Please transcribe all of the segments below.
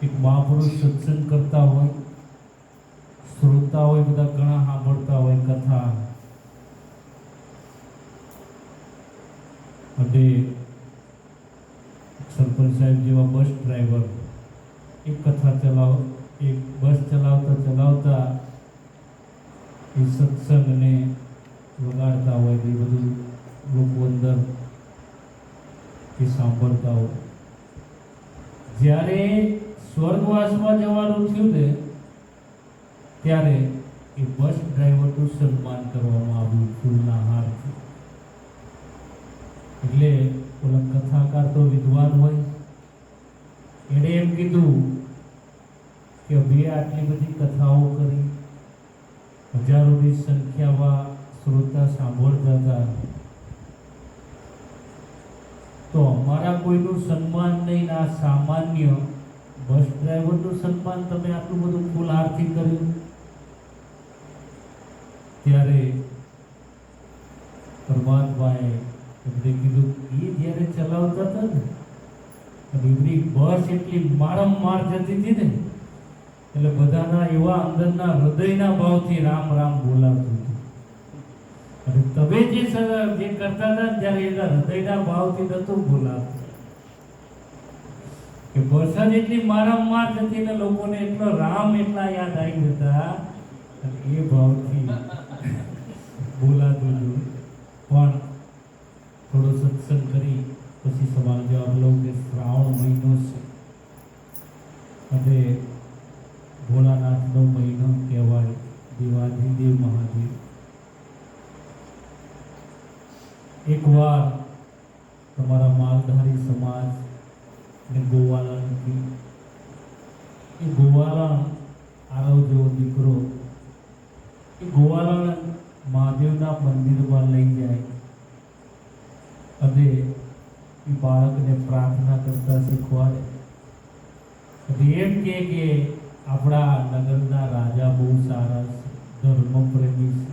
એક મહાપુરુષ સત્સંગ કરતા હોય, શ્રોતા હોય, બધા ઘણા સાંભળતા હોય કથા. અને સરપંચ સાહેબ જેવા બસ ડ્રાઈવર એક બસ ચલાવતા ચલાવતા એ સત્સંગને વગાડતા હોય, એ બધું લોકો અંદર એ સાંભળતા હોય. જ્યારે સ્વર્ગવાસમાં જવાનું થયું ને ત્યારે એ બસ ડ્રાઈવરનું સન્માન કરવામાં આવ્યું ફૂલના હારથી. એટલે ઓલા કથાકાર તો વિદ્વાન હોય, એણે એમ કીધું કે બે આટલી બધી કથાઓ કરી, હજારોની સંખ્યામાં શ્રોતા સાંભળતા હતા, તો અમારા કોઈનું સન્માન નહીં, આ સામાન્ય બસ ડ્રાઈવરનું સન્માન તમે આટલું બધું ફૂલહારથી કર્યું. ત્યારે પરમાત્માએ એમને કીધું એ જ્યારે ચલાવતા હતા ને, એમની બસ એટલી મારંમાર જતી હતી ને, એટલે બધાના એવા અંદરના હૃદયના ભાવથી રામ રામ બોલાતું હતું. અને તમે જે કરતા હતા ને ત્યારે એના હૃદયના ભાવથી નતું બોલાતું, કે બસ જ એટલી મારંમાર જતી ને લોકોને એટલો રામ એટલા યાદ આવી જતા, અને એ ભાવથી બોલાતું હતું. પણ થોડો સત્સંગ કરી પછી સવાલ જવાબ લઉં કે શ્રાવણ મહિનો છે અને ભોળાનાથનો મહિનો કહેવાય, દેવાધિદેવ મહાદેવ. એકવાર તમારા માલધારી સમાજ ને ગોવાળાની એ ગોવાળા આરવ જેવો દીકરો એ ગોવાળા મહાદેવના મંદિરમાં લઈ જાય અને એ બાળકને પ્રાર્થના કરતા શીખવાડે. એમ કે આપણા નગરના રાજા બહુ સારા છે, ધર્મપ્રેમી છે,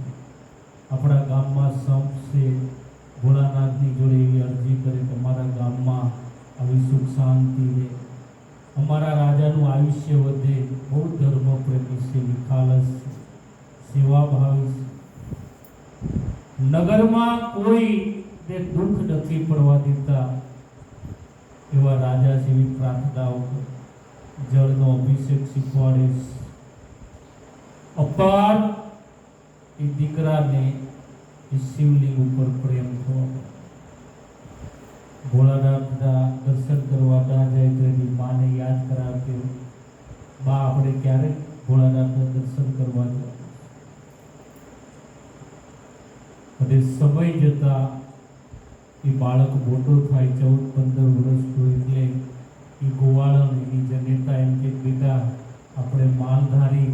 આપણા ગામમાં સંપ છે, ભોળાનાથની જોડે એવી અરજી કરે કે અમારા ગામમાં આવી સુખ શાંતિ રહે, અમારા રાજાનું આયુષ્ય વધે. બહુ ધર્મપ્રેમી છે, નિખાલસ છે, સેવાભાવી છે, નગરમાં કોઈને દુઃખ નથી પડવા દેતા એવા રાજા જેવી પ્રાર્થનાઓ, જળનો અભિષેક શીખવાડે. અપાર એ દીકરાને એ શિવલિંગ ઉપર પ્રેમ થયો. ભોળાનાથના દર્શન કરવા ના જાય તો એની માને યાદ કરાવતી, બા આપણે ક્યારે ભોળાનાથના દર્શન કરવા જાય. અને સમય જતા એ બાળક મોટો થાય, 14-15 વર્ષનો, એટલે એ ગોવાળાની જનેતા એમ કે બેટા આપણે માલધારી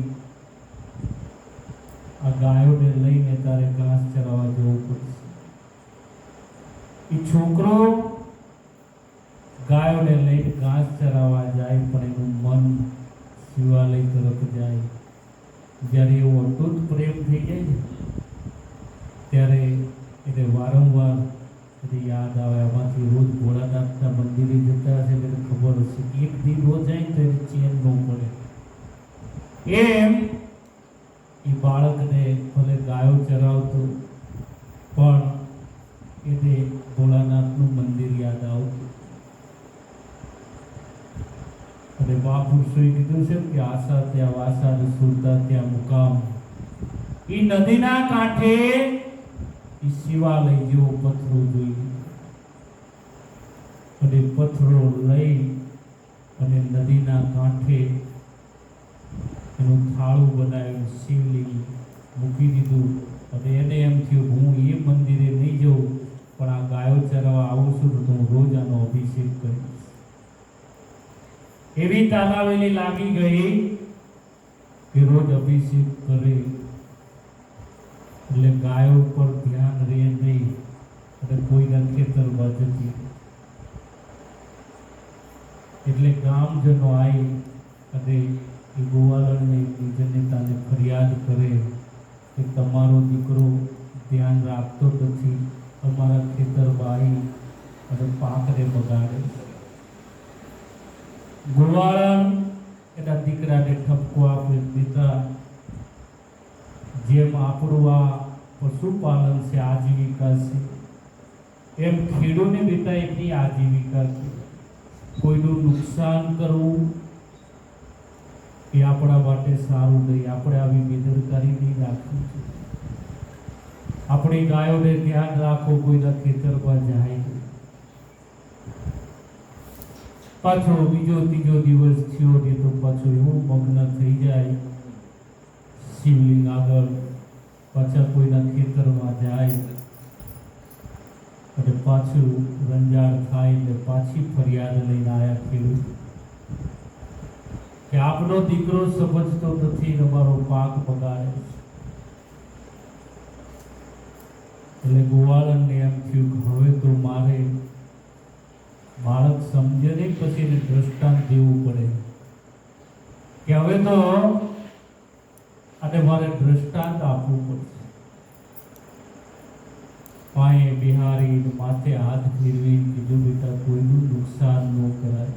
આ ગાયોને લઈને તારે ઘાસ ચરાવવા જવું પડશે. એ છોકરો ગાયોને લઈને ઘાસ ચરાવવા જાય, પણ એનું મન શિવાલય તરફ જાય. જ્યારે એવો અતૂટ પ્રેમ થઈ જાય ને ત્યારે એને વારંવાર યાદ આવે. આમાંથી રોજ ભોળાનાથના મંદિરે જતા હશે એટલે ખબર હશે એક દી રોજ જાય તો એને ચેન ન પડે. એમ એ બાળકને ભલે ગાયો ચરાવતો પણ એને ભોળાનાથનું મંદિર યાદ આવતું. અને મહાપુરુષોએ કીધું છે કે આશા ત્યાં વાસા અને સુરતા ત્યાં મુકામ. એ નદીના કાંઠે એ શિવાલય જેવો પથરો જોઈએ, અને પથરો લઈ અને નદીના કાંઠે એનું થાળું બનાવ્યું, શિવલિંગ મૂકી દીધું. અને એને એમ થયું હું એ મંદિરે નહીં જઉં, પણ આ ગાયો ચરાવવા આવું છું તો હું રોજ આનો અભિષેક કરીશ. એવી તાલાવેલી લાગી ગઈ કે રોજ અભિષેક કરે એટલે ગાયો પર ધ્યાન રહે નહીં અને કોઈના ખેતરમાં જતી. એટલે ગામજનો આવી અને એ ગોવાળાને જનેતાને ફરિયાદ કરે કે તમારો દીકરો ધ્યાન રાખતો નથી, અમારા ખેતરમાં આવી અને પાકને બગાડે. ગોવાળા દીકરાને ઠપકો આપે, દીકરા જેમ આપણું આ પશુપાલન છે, આજીવિકા છે, એમ ખેડૂને બેટા એમની આજીવિકા છે. કોઈનું નુકસાન કરવું એ આપણા માટે સારું નહીં. આપણે આવી બેદરકારી નહીં રાખવી છે. આપણી ગાયોને ધ્યાન રાખો, કોઈના ખેતરમાં જાય નહીં. પાછો બીજો ત્રીજો દિવસ થયો ને તો પાછો એવો મગ્ન થઈ જાય શિવલિંગ આગળ, પાછા કોઈના ખેતરમાં જાય અને પાછું રંજાડ થાય એટલે પાછી ફરિયાદ લઈને આવ્યા ખેડૂત કે આપનો દીકરો સમજતો નથી, અમારો પાક બગાડે છે. એટલે ગોવાળનને એમ થયું કે હવે તો મારે બાળક સમજે નહીં, પછી એને દ્રષ્ટાંત દેવું પડે કે હવે તો આને મારે દ્રષ્ટાંત આપવું પડશે. પાયે બિહારી માથે હાથ ફેરવી કીધું, બેટા કોઈનું નુકસાન ન કરાય.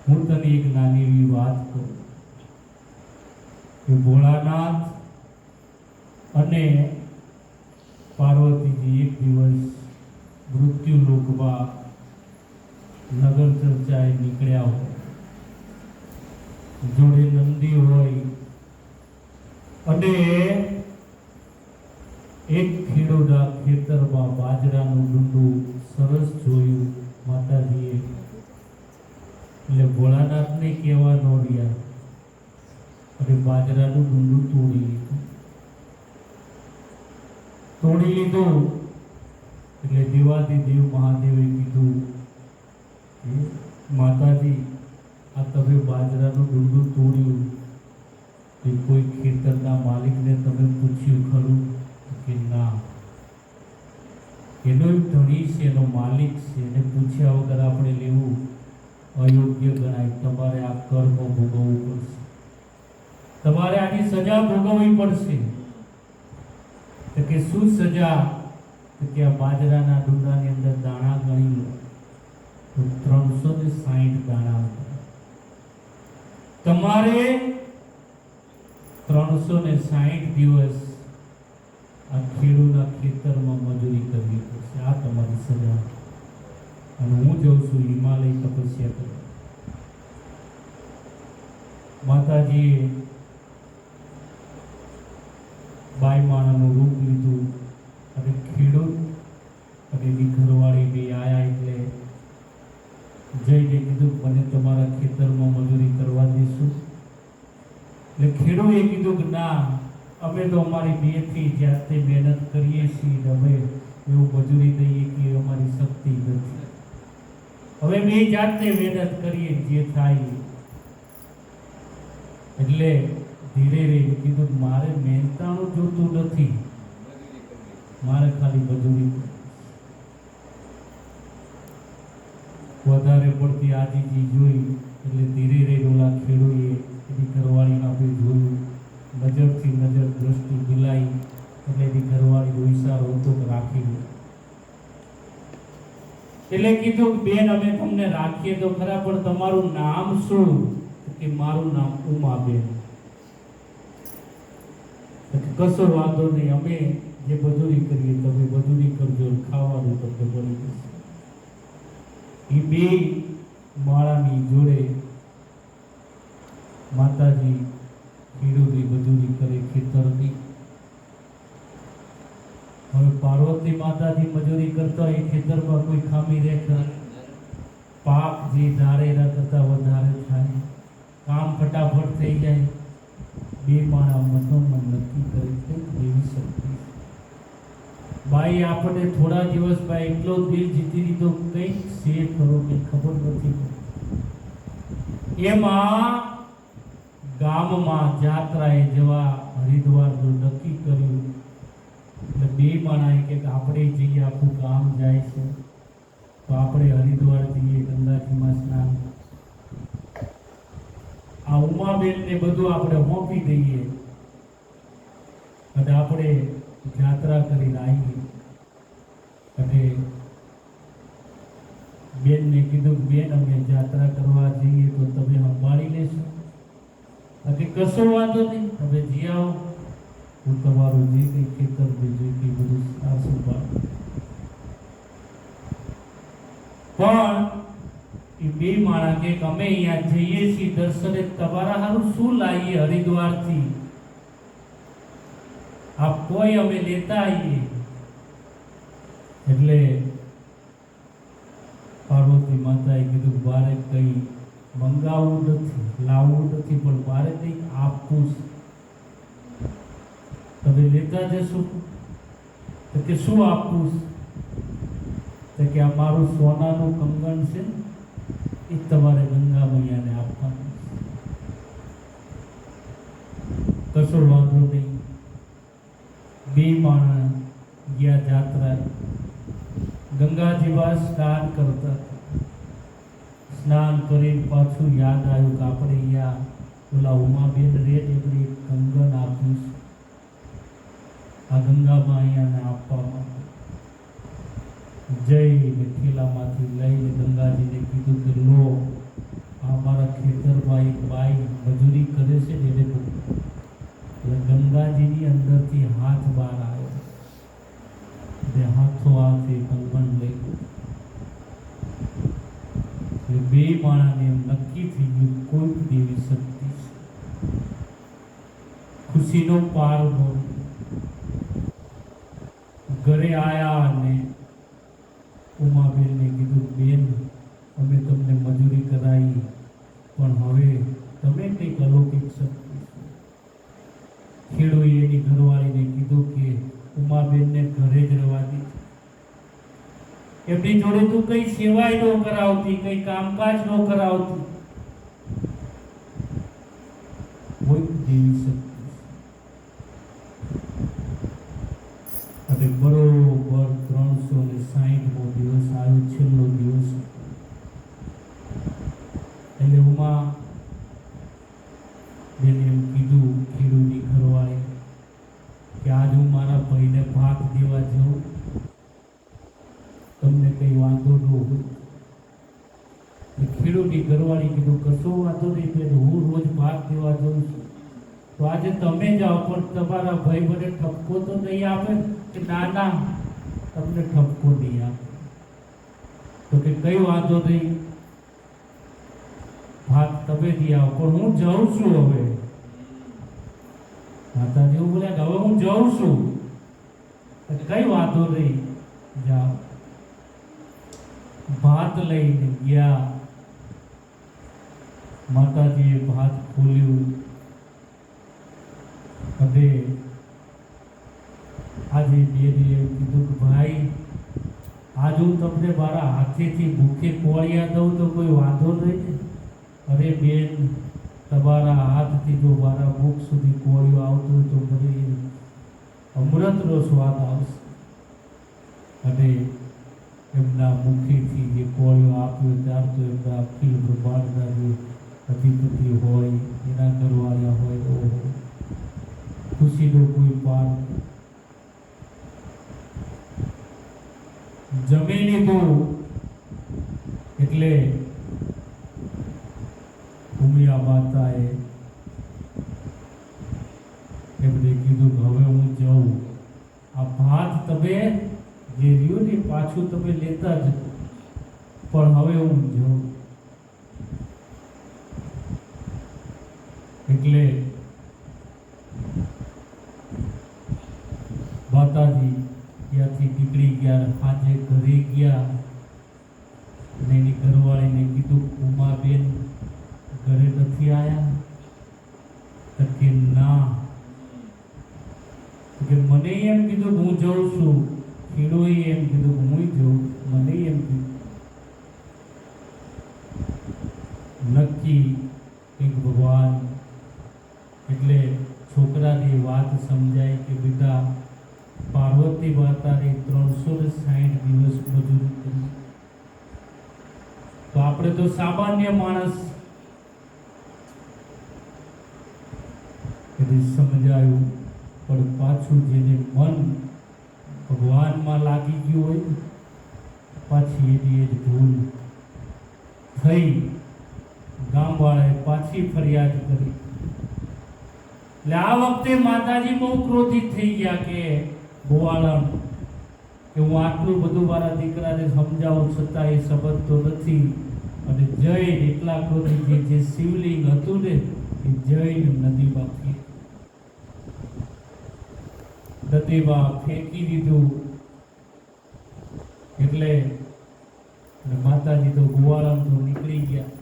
હું તને એક નાની એવી વાત કહું કે ભોળાનાથ અને પાર્વતીજી એક દિવસ મૃત્યુ લોકમાં નગર ચર્ચાએ નીકળ્યા હોય, જોડે નંદી હોય અને એક ખેડૂતના ખેતરમાં બાજરાનું ડુંડું સરસ જોયું માતાજીએ. એટલે ભોળાનાથને કહેવા ન રહ્યા અને બાજરાનું ડુંડું તોડી લીધું. એટલે દેવાધિદેવ મહાદેવે કીધું, માતાજી આ તમે બાજરાનું ડુંડું તોડ્યું એ કોઈ ખેતરના માલિકને તમે પૂછ્યું ખરું? કે ના, એનો ધણી છે, એનો માલિક છે, એને પૂછ્યા વગર આપણે લેવું અયોગ્ય ગણાય. તમારે આ કર્મ ભોગવવું પડશે, તમારે આની સજા ભોગવવી પડશે. તો કે શું સજા? તો કે આ બાજરાના ડુંડાની અંદર દાણા ગણી લો તો 360 દાણા હતા. તમારે 360 દિવસ આ ખેડૂતના ખેતરમાં મજૂરી કરવી પડશે. આ તમારી સજા. અને હું જઉં છું હિમાલય તપસ્યા કરવા. માતાજીએ બાઈ માણાનું રૂપ લીધું અને ખેડૂત અને એની ઘરવાળી બે આયા. એટલે જઈને કીધું, મને તમારા ખેતરમાં મજૂરી કરવા દેશું? એટલે ખેડૂએ કીધું કે ના, અમે તો અમારી બેથી જાતે મહેનત કરીએ છીએ, અમે એવું મજૂરી દઈએ કે અમારી શક્તિ નથી. હવે બે જાતે મહેનત કરીએ, જે થાય. એટલે ધીરે ધીરે કીધું, મારે મહેનતાણું જોતું નથી, મારે ખાલી મજૂરી. વધારે પડતી આજીજી જોઈ એટલે ધીરે ધીરે ઓલા ખેડૂએ એની ઘરવાળીના બે જોયું, નજરથી નજર દ્રષ્ટિ મિલાઈ એટલે એની ઘરવાળી રોઈસા રોતો રાખી ગઈ. એટલે કીધું, બેન અમે તમને રાખીએ તો ખરા, પણ તમારું નામ શું? કે મારું નામ ઉમાબેન. કશો વાંધો નહીં, અમે જે મજૂરી કરીએ તમે મજૂરી કરજો, ખાવાનું તમને મળી જશે. એ બે માળાની જોડે માતાજી ખેડૂતની મજૂરી કરે ખેતરની. હવે પાર્વતી માતાજી મજૂરી કરતા એ ખેતરમાં કોઈ ખામી રહે ખરા? પાક જે ધારેલા કરતા વધારે થાય, કામ ફટાફટ થઈ જાય. બે માળા મનોમન નક્કી કરે છે દેવી શક્તિ. બાઈ આપણે થોડા દિવસ બાઈ એટલો દિલ જીતી લીધો, કંઈક છે ખરો કે ખબર નથી. એમાં ગામમાં જાત્રાએ જવા હરિદ્વારનું નક્કી કર્યું. એટલે બે માણાએ કે આપણે જઈએ, આખું ગામ જાય છે તો આપણે હરિદ્વાર જઈએ, ગંગાજીમાં સ્નાન. આ ઉમાબેનને બધું આપણે મોકલી દઈએ અને આપણે યાત્રા કરીને આવીએ. અને બેનને કીધું, બેન અમે યાત્રા કરવા જઈએ તો તમે સંભાળી લેશો? કે કશો વાંધો નહીં, તમે જી આવો, હું તમારું જે કંઈ ખેતર બીજું કંઈ બધું સંભાળું. પણ એ બે માણસ કે અમે અહીંયા જઈએ છીએ દર્શને, તમારા હારું શું લાવીએ હરિદ્વારથી, આપ કોઈ અમે લેતા આવીએ. એટલે પાર્વતી માતાએ કીધું મારે કંઈ મંગાવવું નથી, લાવવું નથી, પણ મારે કંઈક આપવું છે, તમે લેતા જશો. તો કે શું આપવું છે? તો કે આ મારું સોનાનું કંગણ છે, એ તમારે ગંગા મૈયાને આપવાનું છે. કશો વાંધો નહીં. બે માણસ ગયા જાત્રા, ગંગાજીમાં સ્નાન કરતા. સ્નાન કરીને પાછું યાદ આવ્યું કે આપણે અહીંયા ઓલા ઉમાબેન રેત એમને કંગન આપ્યું છે, આ ગંગામાં અહીંયાને આપવા માટે. જઈને થેલામાંથી લઈને ગંગાજીને કીધું કે લો, આ મારા ખેતરમાં એક બાઈ મજૂરી કરે છે ને એને એટલે ગંગાજીની અંદરથી હાથ બહાર આવ્યો, એટલે હાથો હાથે કંગન લઈ. એટલે બે માણસને એમ નક્કી થઈ ગયું કોઈ દેવી શક્તિ છે, ખુશીનો પાર નો. ઘરે આયા અને ઉમાબેનને કીધું બેન, અમે તમને મજૂરી કરાવી, પણ હવે તમે કંઈક અલૌકિક શક્તિ. ખેડૂએ એની ઘરવાળીને કીધું કે ઉમાબેનને ઘરે જ રહેવા દી, એમની જોડે તું કઈ સેવાય ન કરાવતી, કઈ કામકાજ ન કરાવતી. કોઈ દેવી શક્તિ. અને બરોબર 360મો દિવસ આવ્યો, છેલ્લો દિવસ. એટલે ઉમા બેને એમ કીધું ખેડૂની ઘરવાળી કે આજ હું મારા ભાઈને ભાગ દેવા જાઉં, તમને કઈ વાંધો ન હોય. ખેડૂની ઘરવાળી કીધું કશો વાંધો નહીં બેન, હું રોજ ભાગ દેવા જાઉં છું, તો આજે તમે જાઓ, પણ તમારા ભાઈ મને ઠપકો તો નહીં આપે કે ના ના તમને ઠપકો નહીં આપે. તો કે કઈ વાંધો નહીં, ભાગ તમે દી આવો, પણ હું જાઉં છું હવે. માતાજી એવું બોલ્યા કે હવે હું જાઉં છું. કઈ વાંધો નહીં, જાઓ. ભાત લઈને ગયા. માતાજીએ ભાત ખોલ્યું અને આજે બેને એમ કીધું કે ભાઈ, આજ હું તમને મારા હાથેથી ભૂખે કોળિયા દઉં તો કોઈ વાંધો નહીં ને? અરે બેન, તમારા હાથથી જો મારા મુખ સુધી કોળિયો આવતો હોય તો મને અમૃતનો સ્વાદ આવશે. અને એમના મુખેથી જે કોળિયો આપ્યો ત્યાર તો એમના અખિલ બ્રહ્માંડના જે અધિપતિ હોય, એના ઘરવાળા હોય, ઓહો, ખુશીનો કોઈ પાર. જમી લીધું એટલે ઉમિયા માતાએ એમને કીધું કે હવે હું જાઉં, આ ભાત તમે જે રહ્યું ને પાછું તમે લેતા જ, પણ હવે હું જાઉં. એટલે માતાજી ત્યાંથી નીકળી ગયા, આજે ઘરે ગયા અને એની ઘરવાળીને કીધું ઉમાબેન ઘરે નથી આવ્યા? તો કે ના. કે મને એમ કીધું હું જાઉં છું, ખેડૂએ એમ કીધું હું જાઉં, મને એમ કીધું. નક્કી કંઈક ભગવાન. એટલે છોકરાની વાત સમજાય કે બેટા, પાર્વતી માતાને 360 દિવસ મજૂરી કરી, તો આપણે તો સામાન્ય માણસ. એટલે સમજાયું, પણ પાછું જેને મન ભગવાનમાં લાગી ગયું હોય, પાછી એની એ જ ભૂલ થઈ. ગામવાળાએ પાછી ફરિયાદ કરી એટલે આ વખતે માતાજી બહુ ક્રોધિત થઈ ગયા કે ગોવાળણ કે હું આટલું બધું મારા દીકરાને સમજાવું છતાં એ સમજતો નથી, અને જૈન એટલા ક્રોધિત જે શિવલિંગ હતું ને એ જૈન નદીમાં ફેંકી દીધું. એટલે માતાજી તો ગોવાળણ તો નીકળી ગયા.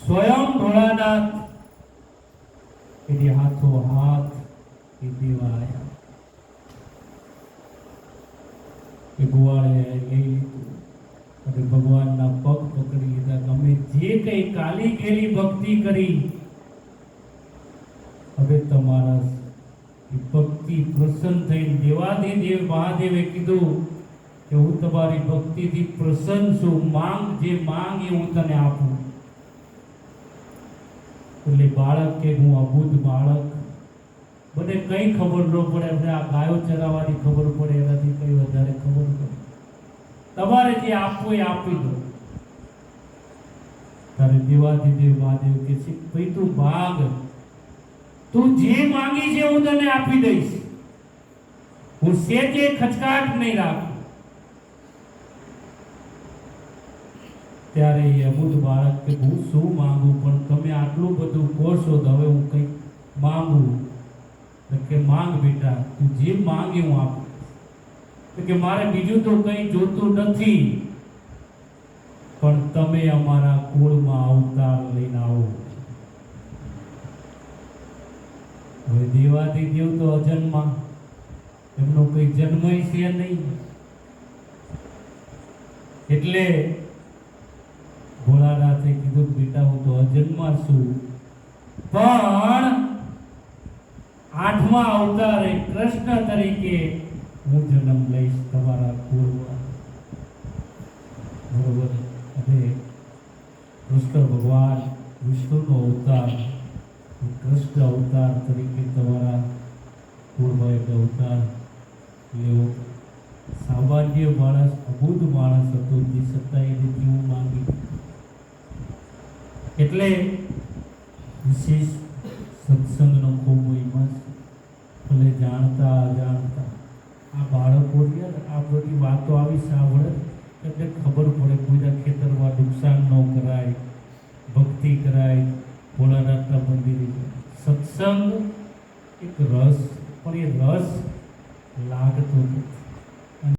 સ્વયં ભોળાનાથ એની હાથો હાથ એ દેવા આવ્યા. એ ગોવાળે લઈ લીધું અને ભગવાનના પગ પકડી લીધા. તમે જે કઈ કાલી ગેલી ભક્તિ કરી, હવે તમારા ભક્તિ પ્રસન્ન થઈને દેવાધિદેવ મહાદેવે કીધું કે હું તમારી ભક્તિથી પ્રસન્ન છું, માંગ જે માંગ એ હું તને આપું. એટલે બાળક કે હું અબુધ બાળક, મને કઈ ખબર ન પડે, મને આ ગાયો ચરાવવાની ખબર પડે, એનાથી કઈ વધારે ખબર પડે. તમારે જે આપવું એ આપી દો. તારે દેવાધિદેવ મહાદેવ કે છે ભાઈ તું માંગ, તું જે માંગી છે હું તને આપી દઈશ, હું સેજે ખચકાટ નહીં રાખું. ત્યારે એ અબુધ બાળક કે હું શું માંગુ, પણ તમે આટલું બધું કહો છો તો હવે હું કંઈક માંગુ. કે માંગ બેટા, તું જે માંગે હું આપું. કે મારે બીજું તો કંઈ જોતું નથી, પણ તમે અમારા કુળમાં અવતાર લઈને આવો. હવે દેવાધિદેવ તો અજન્મા, એમનો કોઈ જન્મય છે નહીં. એટલે ભોળાનાથે કીધું બેટા હું તો અજન્મા છું, પણ 8મા અવતારે કૃષ્ણ તરીકે હું જન્મ લઈશ તમારા કુળમાં. બરોબર. અને કૃષ્ણ ભગવાન વિષ્ણુનો અવતાર, કૃષ્ણ અવતાર તરીકે તમારા કુળમાં એક અવતાર લેવો. સામાન્ય માણસ, અબુધ માણસ હતો, જે છતાં એને જીવ માંગી. એટલે વિશેષ સત્સંગનો ખૂબ મહિમા છે. ભલે જાણતા અજાણતા આ બાળકો આ બધી વાતો આવી સાંભળે એટલે ખબર પડે કોઈના ખેતરમાં નુકસાન ન કરાય, ભક્તિ કરાય, ભોળાનાથના મંદિરે. સત્સંગ એક રસ, પણ એ રસ લાગતો નથી.